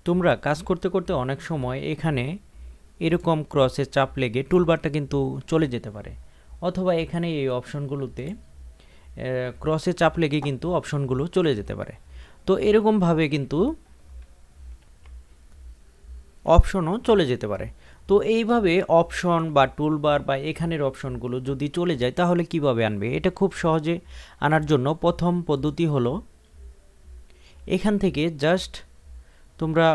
তোমরা কাজ করতে করতে অনেক সময় এখানে এরকম ক্রসে চাপ লেগে টুলবারটা কিন্তু চলে যেতে পারে, অথবা এখানে এই অপশনগুলোতে ক্রসে চাপ লেগে কিন্তু অপশনগুলো চলে যেতে পারে। তো এরকমভাবে কিন্তু অপশনও চলে যেতে পারে। তো এইভাবে অপশন বা টুলবার বা এখানের অপশনগুলো যদি চলে যায় তাহলে কিভাবে আনবে? এটা খুব সহজে আনার জন্য প্রথম পদ্ধতি হলো এখান থেকে জাস্ট তোমরা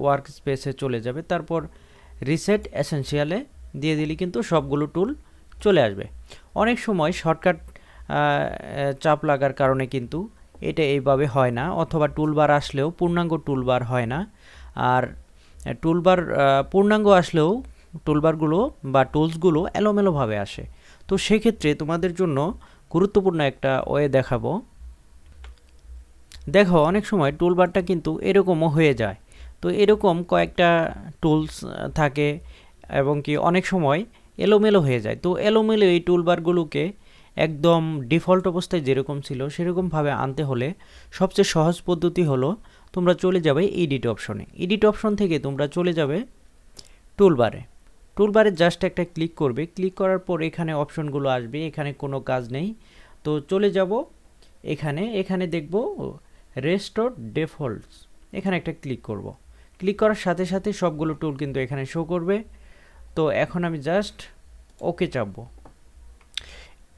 ওয়ার্ক স্পেসে চলে যাবে, তারপর রিসেট এসেনশিয়ালে দিয়ে দিলে কিন্তু সবগুলো টুল চলে আসবে। অনেক সময় শর্টকাট চাপ লাগার কারণে কিন্তু এটা এইভাবে হয় না, অথবা টুলবার আসলেও পূর্ণাঙ্গ টুলবার হয় না। আর টুলবার পূর্ণাঙ্গ আসলেও টুলবারগুলো বা টুলসগুলো এলোমেলোভাবে আসে। তো সেক্ষেত্রে তোমাদের জন্য গুরুত্বপূর্ণ একটা ওয়ে দেখাবো। দেখো অনেক সময় টুলবারটা কিন্তু এরকমও হয়ে যায়। তো এরকম কয়েকটা টুলস থাকে এবং কি অনেক সময় এলোমেলো হয়ে যায়। তো এলোমেলো এই টুলবারগুলোকে একদম ডিফল্ট অবস্থায় যেরকম ছিল সেরকমভাবে আনতে হলে সবচেয়ে সহজ পদ্ধতি হলো তোমরা চলে যাবে এডিট অপশনে। এডিট অপশন থেকে তোমরা চলে যাবে টুলবারে। টুলবারে জাস্ট একটা ক্লিক করবে, ক্লিক করার পর এখানে অপশনগুলো আসবে, এখানে কোনো কাজ নেই। তো চলে যাব এখানে দেখব রেস্টোর ডিফল্টস, এখানে একটা ক্লিক করব। ক্লিক করার সাথে সাথে সবগুলো টুল কিন্তু এখানে শো করবে। তো এখন আমি জাস্ট ওকে চাপবো।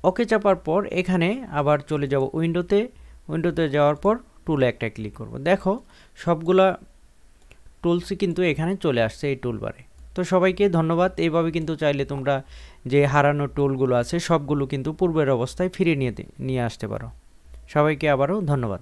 ওকে চাপার পর এখানে আবার চলে যাব উইন্ডোতে যাওয়ার পর টুলে একটা ক্লিক করব। দেখো সবগুলা টুলসই কিন্তু এখানে চলে আসছে এই টুলবারে। তো সবাইকে ধন্যবাদ। এইভাবে কিন্তু চাইলে তোমরা যে হারানো টুলগুলো আছে সবগুলো কিন্তু পূর্বের অবস্থায় ফিরিয়ে নিয়ে আসতে পারো। সবাইকে আবারও ধন্যবাদ।